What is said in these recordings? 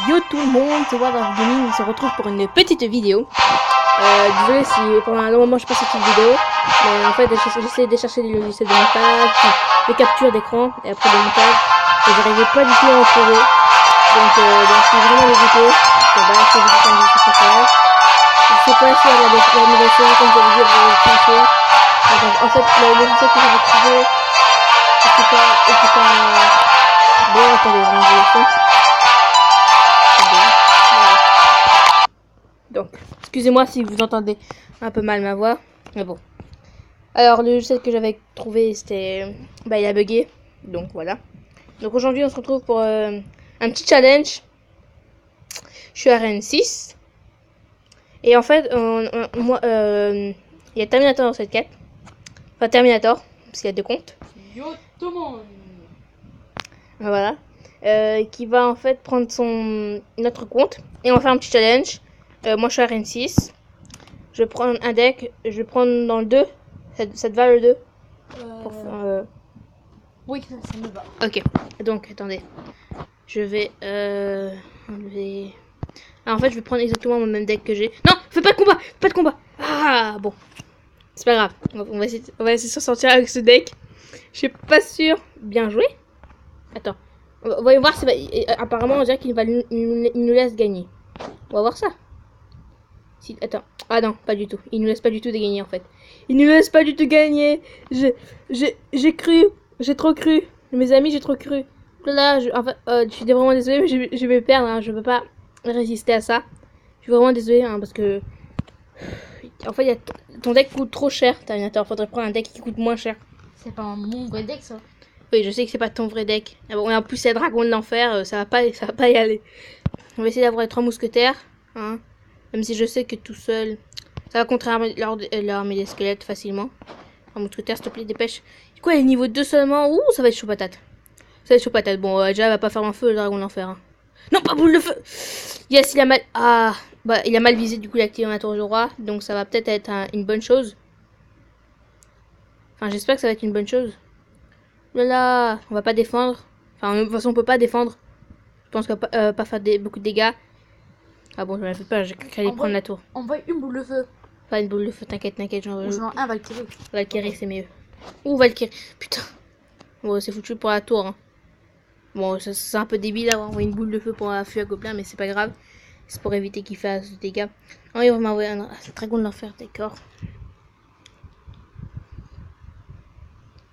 Yo tout le monde, c'est Wardar Gaming, on se retrouve pour une petite vidéo. Désolé si pendant un long moment je passe cette petite vidéo, mais en fait j'essaie de chercher des logiciels de montage, des captures d'écran et après des montages, et j'arrivais pas du tout à en trouver. Donc je suis vraiment dégoûté. Voilà, je vous dis ce préféré. Je sais pas si la nouvelle série comme je l'ai dit, vous allez le en fait le logiciel que j'avais trouvé était pas bon. Attendez, je vais vous le faire. Donc, excusez-moi si vous entendez un peu mal ma voix, mais bon. Alors, le logiciel que j'avais trouvé, c'était... Bah, il a bugué, donc voilà. Donc aujourd'hui, on se retrouve pour un petit challenge. Je suis à Rennes 6. Et en fait, moi, il y a Terminator dans cette quête. Enfin, Terminator, parce qu'il y a deux comptes. Yo tout le monde. Voilà. Qui va en fait prendre notre compte. Et on va faire un petit challenge. Moi je suis à Rennes 6. Je vais prendre un deck. Je vais prendre dans le 2. Ça te va le 2 Oui, ça me va. Ok. Donc attendez. Je vais enlever... Alors en fait je vais prendre exactement le même deck que j'ai. Non, fais pas de combat. Pas de combat. Ah bon. C'est pas grave. On va essayer de s'en sortir avec ce deck. Je suis pas sûre. Bien joué. Attends. On va voir. Apparemment on dirait qu'il nous laisse gagner. On va voir ça. Si, attends. Ah non, pas du tout. Il nous laisse pas du tout de gagner en fait. Il nous laisse pas du tout gagner. J'ai cru. J'ai trop cru. Mes amis, j'ai trop cru. Là, en fait, je suis vraiment désolée, mais je vais perdre. Hein. Je peux pas résister à ça. Je suis vraiment désolée hein, parce que... En fait, ton deck coûte trop cher, Terminator. Faudrait prendre un deck qui coûte moins cher. C'est pas mon vrai deck ça. Oui, je sais que c'est pas ton vrai deck. Ah bon, et en plus, c'est Dragon de l'Enfer. Ça va pas y aller. On va essayer d'avoir les 3 mousquetaires. Hein. Même si je sais que tout seul, ça va contrer l'armée des squelettes facilement. Un mousquetaire, s'il te plaît, dépêche. Du coup, elle est niveau 2 seulement. Ouh, ça va être chaud patate. Ça va être chaud patate. Bon, déjà, elle va pas faire un feu, le dragon de l'enfer. Hein. Non, pas boule de feu. Yes, il a mal... Ah, bah, il a mal visé, du coup, il a activé ma tour du roi. Donc, ça va peut-être être une bonne chose. Enfin, j'espère que ça va être une bonne chose. Là, on va pas défendre. Enfin, de toute façon, on peut pas défendre. Je pense qu'on va pas faire beaucoup de dégâts. Ah bon, je m'en fais pas, j'ai cru aller prendre la tour. Envoie une boule de feu. Pas une boule de feu, t'inquiète, j'en veux. Ou un Valkyrie. Valkyrie, c'est mieux. Ouh, Valkyrie, putain. Bon, c'est foutu pour la tour. Hein. Bon, c'est un peu débile d'avoir envoyé une boule de feu pour un feu à gobelin, mais c'est pas grave. C'est pour éviter qu'il fasse des dégâts. Oh, il va m'envoyer un dragon de l'enfer, d'accord.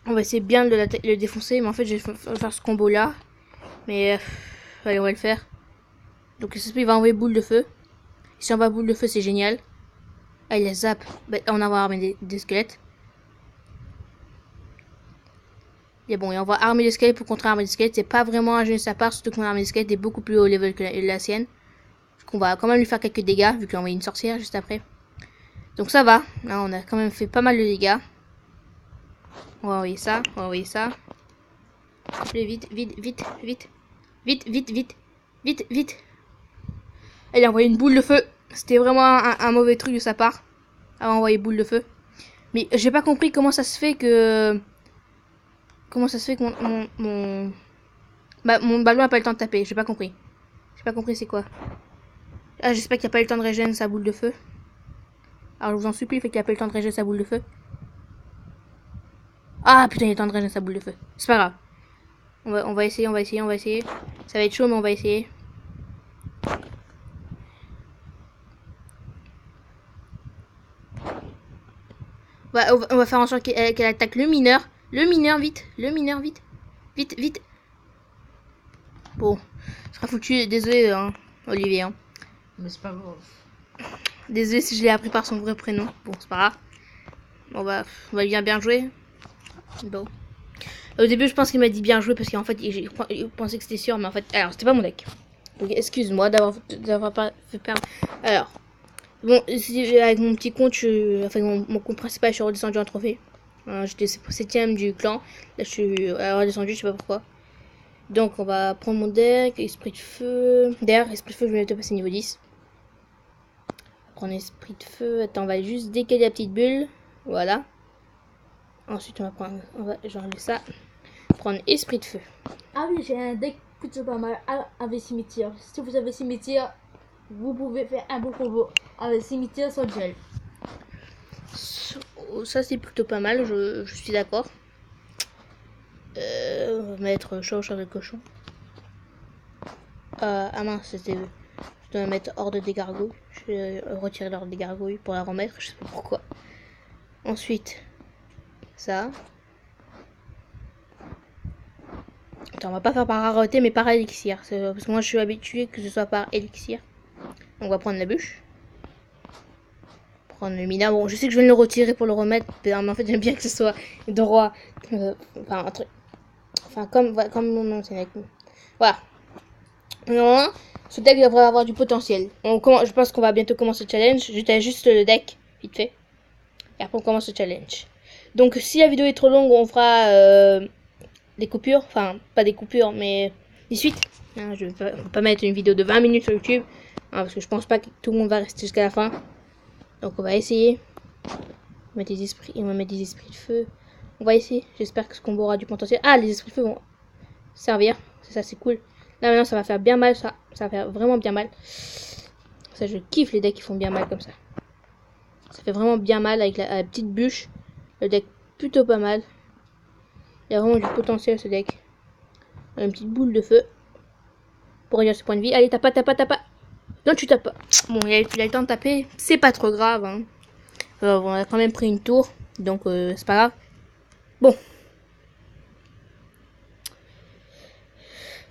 On va essayer bien de le défoncer, mais en fait, je vais faire ce combo là. Mais, allez, on va le faire. Donc, il va envoyer boule de feu. Si on va boule de feu, c'est génial. Ah, il a zap. Bah, on va armé des squelettes. Et bon, et on va armer les squelettes pour contrer armer les squelettes. C'est pas vraiment un jeu de sa part, surtout qu'on arme les squelettes est beaucoup plus haut level que la sienne. Donc, on va quand même lui faire quelques dégâts, vu qu'il a envoyé une sorcière juste après. Donc, ça va. Là, on a quand même fait pas mal de dégâts. On va envoyer ça. On va envoyer ça. Allez, vite. Vite. Elle a envoyé une boule de feu. C'était vraiment un mauvais truc de sa part. Elle a envoyé boule de feu. Mais j'ai pas compris comment ça se fait que... Comment ça se fait que mon ballon a pas eu le temps de taper. J'ai pas compris. J'ai pas compris c'est quoi. Ah, j'espère qu'il a pas eu le temps de régénérer sa boule de feu. Alors je vous en supplie, il fait qu'il a pas eu le temps de régénérer sa boule de feu. Ah putain, il a eu le temps de régénérer sa boule de feu. C'est pas grave. On va essayer. Ça va être chaud, mais on va essayer. On va faire en sorte qu'elle attaque le mineur. Vite. Vite. Bon, ce sera foutu. Désolé, hein, Olivier. Hein. Mais c'est pas grave. Désolé si je l'ai appris par son vrai prénom. Bon, c'est pas grave. On va bien jouer. Bon. Au début, je pense qu'il m'a dit bien joué parce qu'en fait, il pensait que c'était sûr, mais en fait, alors c'était pas mon deck. Donc, excuse-moi d'avoir pas fait perdre. Alors, bon, avec mon petit compte, enfin mon compte principal, je suis redescendu en trophée. J'étais 7ème du clan. Là, je suis redescendu, je sais pas pourquoi. Donc, on va prendre mon deck, esprit de feu. D'ailleurs, esprit de feu, je vais bientôt passer niveau 10. Prendre esprit de feu. Attends, on va juste décaler la petite bulle. Voilà. Ensuite, je vais enlever ça. Prendre esprit de feu. Ah oui, j'ai un deck plutôt pas mal avec cimetière. Si vous avez cimetière, vous pouvez faire un beau combo avec cimetière sans gel. Ça c'est plutôt pas mal, je suis d'accord. On va mettre chaud de cochon. Ah mince, c'était... Je dois mettre horde des gargouilles. Je vais retirer l'ordre des gargouilles pour la remettre, je sais pas pourquoi. Ensuite, ça. Attends, on va pas faire par rareté, mais par élixir. Parce que moi je suis habitué que ce soit par élixir. On va prendre la bûche. Prendre le mina. Bon, je sais que je vais le retirer pour le remettre, mais en fait j'aime bien que ce soit droit. Enfin, un truc. Enfin, comme mon nom, c'est avec nous. Voilà. Normalement, ce deck devrait avoir du potentiel. Je pense qu'on va bientôt commencer le challenge. Juste le deck, vite fait. Et après, on commence le challenge. Donc, si la vidéo est trop longue, on fera des coupures. Enfin, pas des coupures, mais des suites. Hein, je vais pas mettre une vidéo de 20 minutes sur YouTube. Hein, parce que je pense pas que tout le monde va rester jusqu'à la fin. Donc, on va essayer. On va mettre des esprits de feu. On va essayer. J'espère que ce combo aura du potentiel. Ah, les esprits de feu vont servir. C'est ça, c'est cool. Là maintenant ça va faire bien mal, ça va faire vraiment bien mal. Ça je kiffe les decks qui font bien mal comme ça. Ça fait vraiment bien mal avec la petite bûche. Le deck plutôt pas mal. Il y a vraiment du potentiel ce deck. Une petite boule de feu. Pour réduire ses points de vie. Allez, tape pas. Non, tu tapes pas. Bon, il a eu le temps de taper. C'est pas trop grave. Hein. On a quand même pris une tour. Donc c'est pas grave. Bon.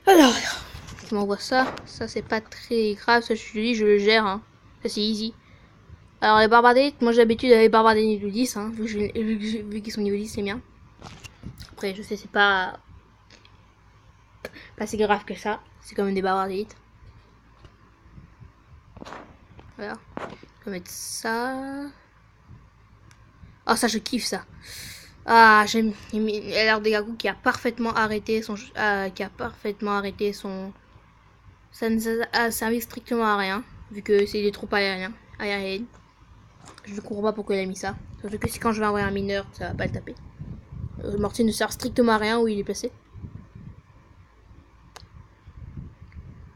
Alors, je m'envoie ça. Ça, c'est pas très grave. Ça, je le gère. Hein. Ça, c'est easy. Alors, les barbardélites, moi j'ai l'habitude d'aller barbarder niveau 10. Hein, vu qu'ils sont niveau 10, c'est bien. Après, je sais, c'est pas si grave que ça. C'est quand même des barbardélites. Voilà. On va mettre ça. Ah, ça, je kiffe ça. Ah, j'aime. Il a l'air des gargouilles qui a parfaitement arrêté son. Ça ne a servi strictement à rien, vu que c'est des troupes aériennes. Je ne comprends pas pourquoi il a mis ça. Surtout que si quand je vais envoyer un mineur, ça va pas le taper. Mortier ne sert strictement à rien où il est placé.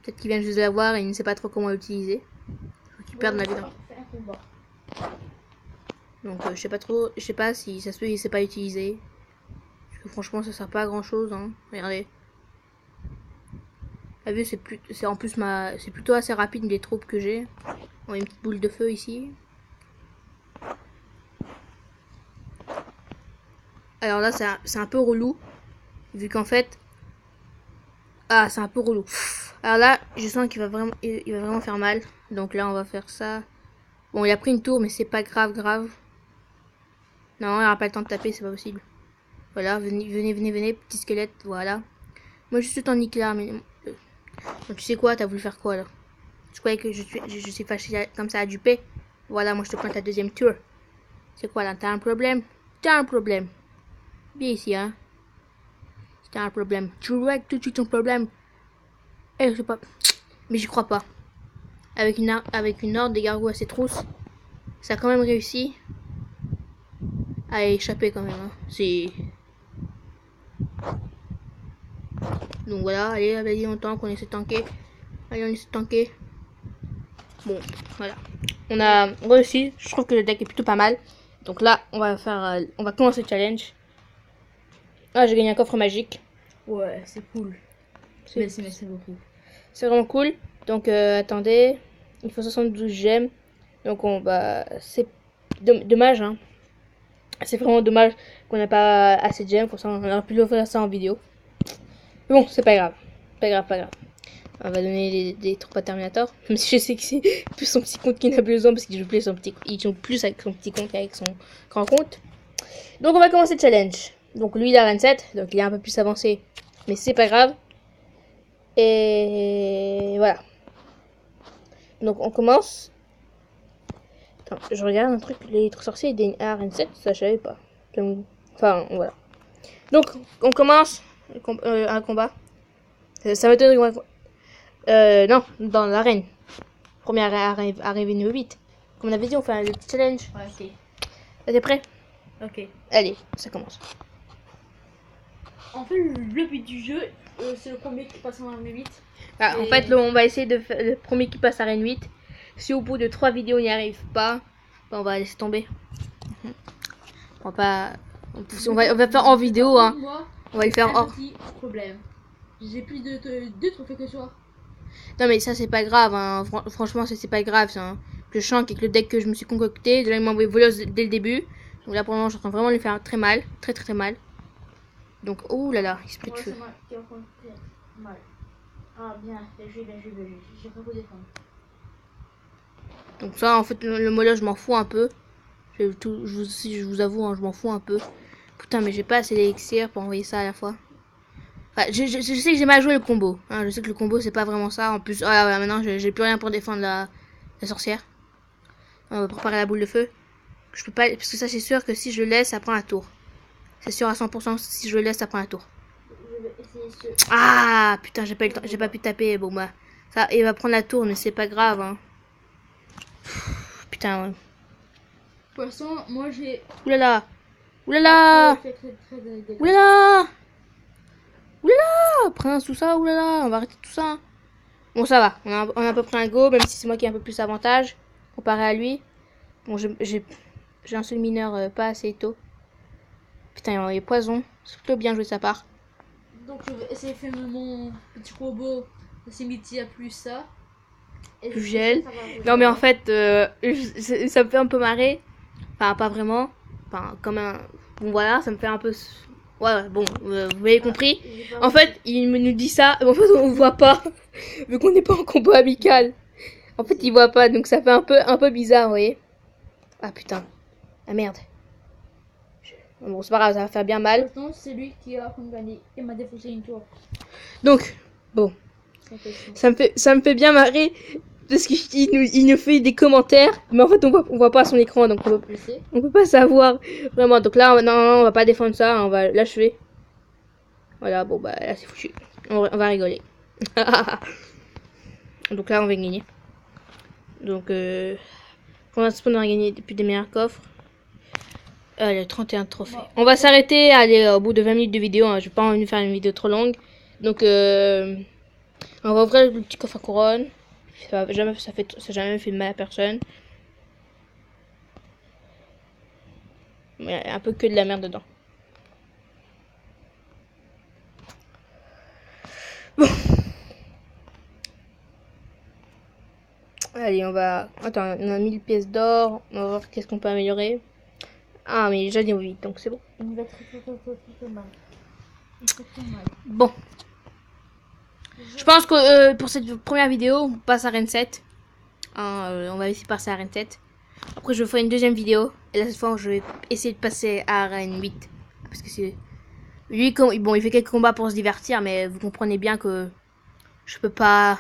Peut-être qu'il vient juste de l'avoir et il ne sait pas trop comment l'utiliser. Faut qu'il perde la vie. Donc je sais pas si ça se peut il sait pas utiliser. Parce que franchement ça sert pas à grand chose. Hein. Regardez. La vue c'est plutôt assez rapide les troupes que j'ai. On a une petite boule de feu ici. Alors là c'est un peu relou. Vu qu'en fait. Ah c'est un peu relou. Alors là je sens qu'il va vraiment faire mal. Donc là on va faire ça. Bon il a pris une tour mais c'est pas grave. Non il aura pas le temps de taper, c'est pas possible. Voilà, venez, petit squelette, voilà. Moi je suis en nucléaire mais. Donc, tu sais quoi, t'as voulu faire quoi là? Je croyais que je suis fâché comme ça à duper. Voilà, moi je te prends ta deuxième tour. C'est quoi là? T'as un problème? T'as un problème. Viens ici, hein. T'as un problème. Tu règles tout de suite ton problème. Eh, je sais pas. Mais j'y crois pas. Avec une horde des gargouilles à ses trousses, ça a quand même réussi à échapper quand même. Hein. C'est. Donc voilà, allez, avait dit longtemps qu'on essaie de tanker. Allez, on essaie de tanker. Bon, voilà. On a réussi. Je trouve que le deck est plutôt pas mal. Donc là, on va commencer le challenge. Ah, j'ai gagné un coffre magique. Ouais, c'est cool. Merci beaucoup. C'est vraiment cool. Donc attendez, il faut 72 gemmes. Donc c'est dommage. Hein. C'est vraiment dommage qu'on n'a pas assez de gemmes. Pour ça, on aurait pu l'offrir ça en vidéo. Mais bon, c'est pas grave. Pas grave. On va donner des troupes à Terminator. Même si je sais que c'est plus son petit compte qui n'a besoin parce qu'il joue plus avec son petit compte qu'avec son grand compte. Donc on va commencer le challenge. Donc lui il a 27, donc il est un peu plus avancé. Mais c'est pas grave. Et voilà. Donc on commence. Attends, je regarde un truc. Les trucs sorciers des RN7, ça je savais pas. Enfin voilà. Donc on commence un combat. Ça m'étonne. Non, dans l'arène. Première arrivée niveau 8. Comme on avait dit, on fait le petit challenge. Ouais, ok. T'es prêt? Ok. Allez, ça commence. En fait, le but du jeu, c'est le premier qui passe en armée 8. Ah, en fait, là, on va essayer de faire le premier qui passe à Reine 8. Si au bout de 3 vidéos on n'y arrive pas, ben, on va laisser tomber. On va pas. On va faire en vidéo, hein. Moi, On va le faire un hors. petit problème. J'ai plus de trophées que toi. Non, mais ça, c'est pas grave, hein. Franchement, ça, c'est pas grave, ça. Hein. Je sens qu'avec le deck que je me suis concocté, déjà, il m'a envoyé voleuse dès le début. Donc là, pour le moment, je suis en train de vraiment lui faire très mal. Très, très, très mal. Donc, oh là là, il se pète de feu. Mal. Ah, bien, j'ai pas beau défendre. Donc, ça, en fait, le mollo, je m'en fous un peu. Je vous avoue, hein, je m'en fous un peu. Putain, mais j'ai pas assez d'élixir pour envoyer ça à la fois. Enfin, je sais que j'ai mal joué le combo. Hein, je sais que le combo, c'est pas vraiment ça. En plus, ah, ouais, maintenant, j'ai plus rien pour défendre la sorcière. On va préparer la boule de feu. Je peux pas, parce que ça, c'est sûr que si je le laisse, ça prend un tour. C'est sûr à 100%, si je le laisse, ça prend un tour. Je vais essayer ce. Ah, putain, j'ai pas pu taper. Bon, bah, ça, il va prendre la tour, mais c'est pas grave, hein. Putain, ouais. Pour l'instant, moi j'ai. Oulala. Oulala. Oulala. Oulala. Prince, tout ça, oulala. On va arrêter tout ça. Bon, ça va. On a à peu près un go, même si c'est moi qui ai un peu plus d'avantage comparé à lui. Bon, j'ai un seul mineur pas assez tôt. Putain, il y a les poisons. C'est plutôt bien joué de sa part. Donc, je vais essayer de faire mon petit robot de cimetière plus ça. Et Plus gel. Non, mais en fait, ça me fait un peu marrer. Enfin, pas vraiment. Enfin, comme un. Bon, voilà, ça me fait un peu. Ouais, bon, vous avez compris. En fait, il nous dit ça, mais en fait, on voit pas. Vu qu'on n'est pas en combo amical. En fait, il voit pas, donc ça fait un peu bizarre, vous voyez. Ah putain. Ah merde. Bon, c'est pas grave, ça va faire bien mal. C'est lui qui a gagné. Il m'a défaussé une tour. Donc, bon. Ça me fait bien marrer. Parce qu'il nous fait des commentaires. Mais en fait, on voit pas son écran, donc on peut pas savoir vraiment. Donc là, non, on va pas défendre ça, on va l'achever. Voilà, bon, bah là, c'est foutu. On va rigoler. Donc là, on va gagner. Donc, pour l'instant, on a gagné depuis des meilleurs coffres. Allez, 31 trophées. Bon. On va s'arrêter, allez, au bout de 20 minutes de vidéo. Hein. Je vais pas envie de faire une vidéo trop longue. Donc, on va ouvrir le petit coffre à couronne. Ça n'a jamais fait de mal à personne. Il y a un peu que de la merde dedans. Bon. Allez, on va... Attends, on a 1000 pièces d'or. On va voir qu'est-ce qu'on peut améliorer. Ah, mais j'ai dit oui, donc c'est bon. Il va très mal. Bon. Je pense que pour cette première vidéo, on passe à Reine 7. On va essayer de passer à Reine 7. Après, je ferai une deuxième vidéo. Et là, cette fois, je vais essayer de passer à Reine 8. Parce que c'est... Lui, bon, il fait quelques combats pour se divertir. Mais vous comprenez bien que je peux pas...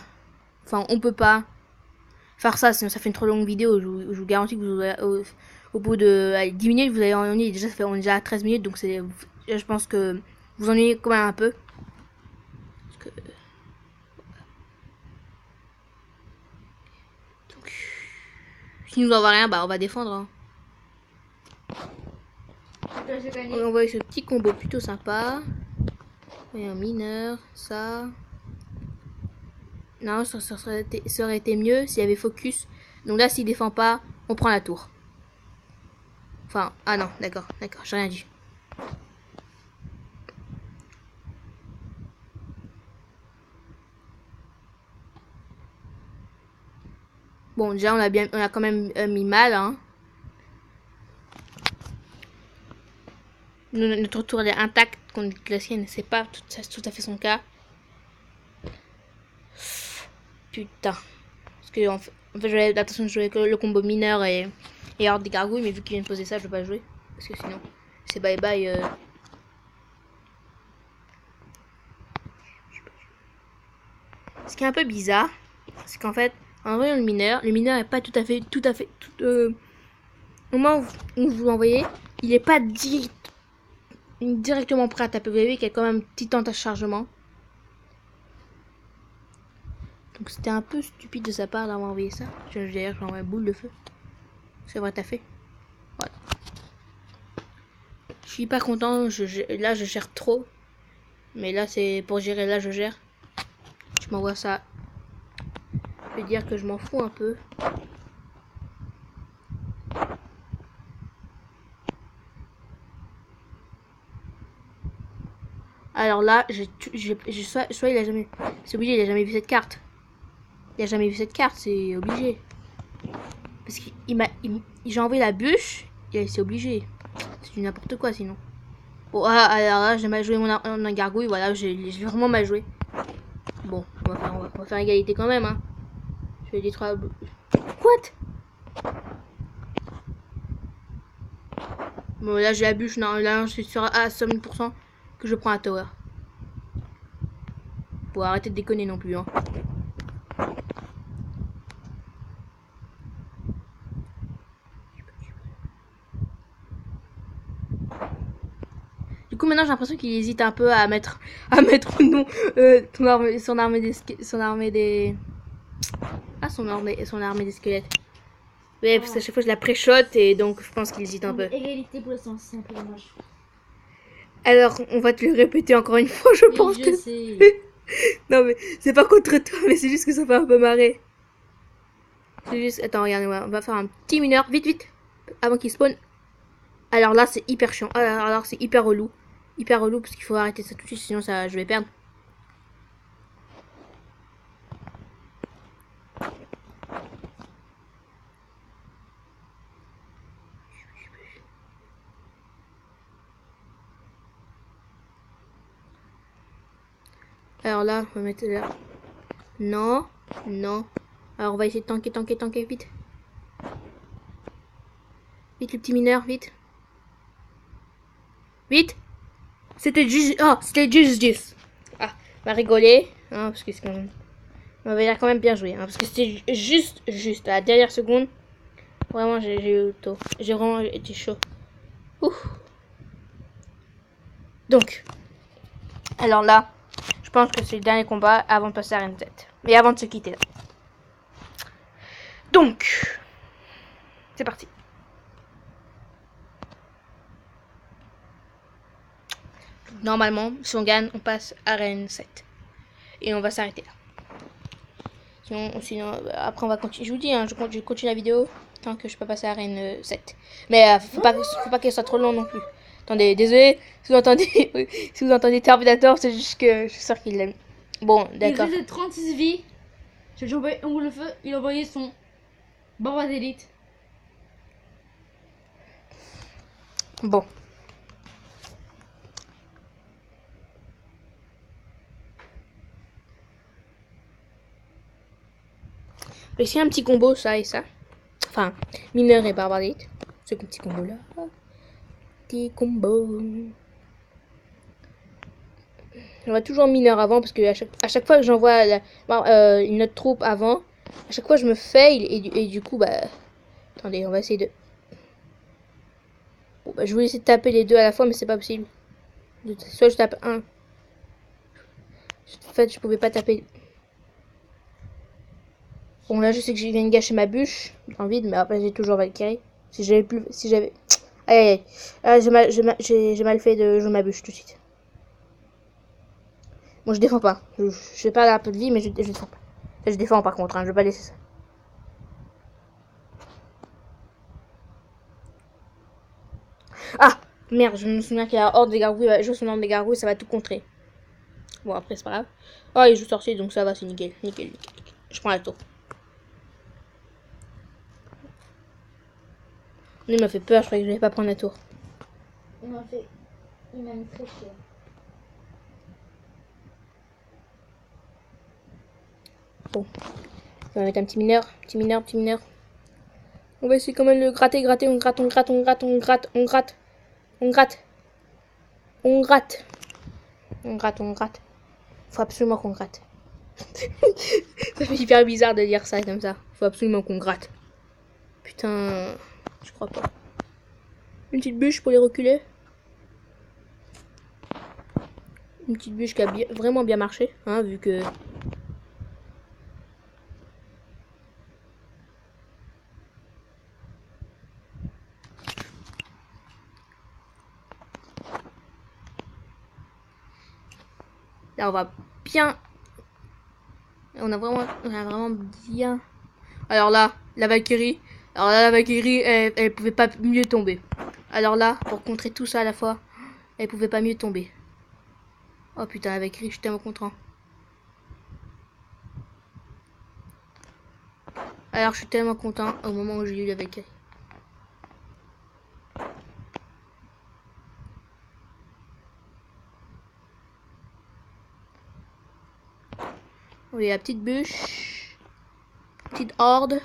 Enfin, on peut pas faire ça. Sinon, ça fait une trop longue vidéo. Je vous garantis que vous aurez, au bout de 10 minutes, vous allez en ennuyer. Déjà, on est déjà à 13 minutes. Donc, je pense que vous ennuyez quand même un peu. Parce que... S'il nous envoie rien, bah on va défendre. Hein. On voit ce petit combo plutôt sympa. Et un mineur, ça. Non, ça aurait été mieux s'il y avait focus. Donc là, s'il défend pas, on prend la tour. Enfin, ah non, d'accord, j'ai rien dit. Bon, déjà, on a quand même mis mal, hein. Notre tour est intact, contre la sienne, c'est pas tout à fait son cas. Putain. Parce que, en fait je jouais que le combo mineur et horde des gargouilles, mais vu qu'il vient de poser ça, je vais pas jouer. Parce que sinon, c'est bye bye. Ce qui est un peu bizarre, c'est qu'en fait, en voyant le mineur est pas tout à fait, au moment où vous l'envoyez, il est pas directement prêt à taper. Vous voyez qu'il y a quand même un petit temps de chargement. Donc c'était un peu stupide de sa part d'avoir envoyé ça. D'ailleurs, j'ai envoyé boule de feu. C'est vrai, t'as fait. Voilà. Je suis pas content. Là, je gère trop. Mais là, c'est pour gérer, là, je gère. Tu m'envoies ça. Je vais dire que je m'en fous un peu. Alors là, soit il a jamais... C'est obligé, il a jamais vu cette carte. Il a jamais vu cette carte, c'est obligé. Parce qu'il m'a... J'ai envoyé la bûche, et c'est obligé. C'est du n'importe quoi, sinon. Bon, alors là, j'ai mal joué mon gargouille, voilà, j'ai vraiment mal joué. Bon, on va faire égalité quand même, hein. Je vais détruire... What? Bon, là, j'ai la bûche, non, là, je suis sûr à 100% que je prends un tower. Faut arrêter de déconner non plus, hein. Du coup, maintenant, j'ai l'impression qu'il hésite un peu à mettre non, son armée des... Ah, son armée des squelettes. Ouais, parce qu'à chaque fois, je la pré-shot et donc je pense qu'il hésite un peu. Égalité pour l'instant, c'est un peu dommage. Alors, on va te le répéter encore une fois, je pense je que... sais. Non, mais c'est pas contre toi, mais c'est juste que ça fait un peu marrer. C'est juste... Attends, regarde, on va faire un petit mineur. Vite, vite. Avant qu'il spawn. Alors là, c'est hyper chiant. Alors c'est hyper relou. Hyper relou parce qu'il faut arrêter ça tout de suite, sinon ça, je vais perdre. Alors là, on va mettre là. Non, non. Alors on va essayer de tanker, vite. Vite le petit mineur, vite. Vite. C'était juste... Oh, c'était juste. Ah, on va rigoler. Hein, parce que c'est quand même... On va dire quand même bien joué. Hein, parce que c'était juste à la dernière seconde. Vraiment, j'ai eu tôt. J'ai vraiment été chaud. Ouf. Donc. Alors là, je pense que c'est le dernier combat avant de passer à Reine 7. Mais avant de se quitter là. Donc. C'est parti. Normalement, si on gagne, on passe à Reine 7. Et on va s'arrêter là. Sinon, après on va continuer. Je vous dis, hein, je continue la vidéo tant que je peux passer à Reine 7. Mais faut pas qu'elle soit trop long non plus. Attendez, désolé, si vous entendez, si vous entendez Terminator, c'est juste que je suis sûr qu'il l'aime. Bon, d'accord. Il faisait 36 vies. J'ai envoyé un boule de feu, il a envoyé son barbe d'élite. Bon. Ici un petit combo, ça et ça. Enfin, mineur et barbare. Ce petit combo là. Petit combo. J'envoie toujours mineur avant parce que à chaque fois que j'envoie une autre troupe avant, à chaque fois je me fail et du coup, bah. Attendez, on va essayer de. Bon, bah, je voulais essayer de taper les deux à la fois, mais c'est pas possible. Soit je tape un. En fait, je pouvais pas taper. Bon, là, je sais que je viens de gâcher ma bûche dans le vide, mais après, j'ai toujours Valkyrie. Si j'avais plus. Si j'avais. Aïe, aïe, aïe. Ah, j'ai mal fait de jouer ma bûche tout de suite. Bon, je défends pas. Je vais pas un peu de vie, mais je défends pas. Je défends par contre, hein, je vais pas laisser ça. Ah merde, je me souviens qu'il y a la horde des gargouilles, jouer son horde des gargouilles, ça va tout contrer. Bon, après, c'est pas grave. Oh, il joue sorcier, donc ça va, c'est nickel. Nickel. Je prends la tour. Il m'a fait peur, je croyais que je n'allais pas prendre la tour. Il m'a mis très cher. Bon. On va mettre un petit mineur. On va essayer quand même de le gratter. On gratte. Faut absolument qu'on gratte. Ça fait hyper bizarre de dire ça comme ça. Faut absolument qu'on gratte. Putain, je crois pas. Une petite bûche pour les reculer. Une petite bûche qui a vraiment bien marché, hein, vu que... Là, on va bien... On a vraiment bien... Alors là, la Valkyrie... Alors là, la Valkyrie, elle pouvait pas mieux tomber. Alors là, pour contrer tout ça à la fois, elle pouvait pas mieux tomber. Oh putain, la Valkyrie, je suis tellement content. Alors, je suis tellement content au moment où j'ai eu la Valkyrie. Oui, la petite bûche. Petite horde.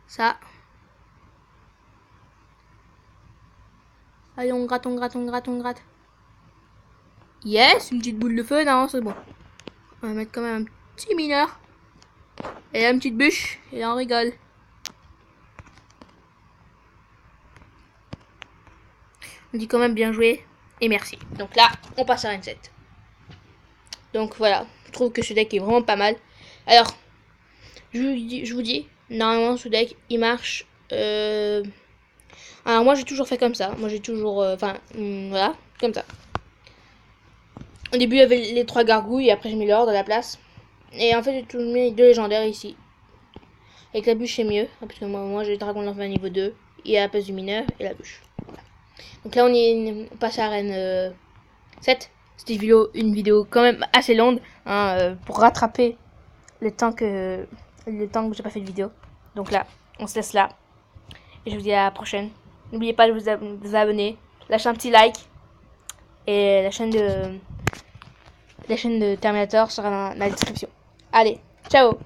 Ça. Allez, on gratte, on gratte, on gratte, on gratte. Yes, une petite boule de feu, non, c'est bon. On va mettre quand même un petit mineur. Et là, une petite bûche. Et là, on rigole. On dit quand même bien joué. Et merci. Donc là, on passe à Reine 7. Donc voilà. Je trouve que ce deck est vraiment pas mal. Alors, je vous dis, normalement, ce deck, il marche. Alors, moi, j'ai toujours fait comme ça. Moi, j'ai toujours. Voilà, comme ça. Au début, il y avait les 3 gargouilles. Et après, j'ai mis l'ordre à la place. Et en fait, j'ai toujours mis 2 légendaires ici. Avec la bûche, c'est mieux. Parce que moi j'ai Dragon Lance niveau 2. Et à la place du mineur et la bûche. Donc là, on passe à Reine 7. C'était une vidéo quand même assez longue. Hein, pour rattraper le temps que j'ai pas fait de vidéo. Donc là, on se laisse là. Et je vous dis à la prochaine. N'oubliez pas de vous abonner. Lâchez un petit like. Et la chaîne de Terminator sera dans la description. Allez, ciao!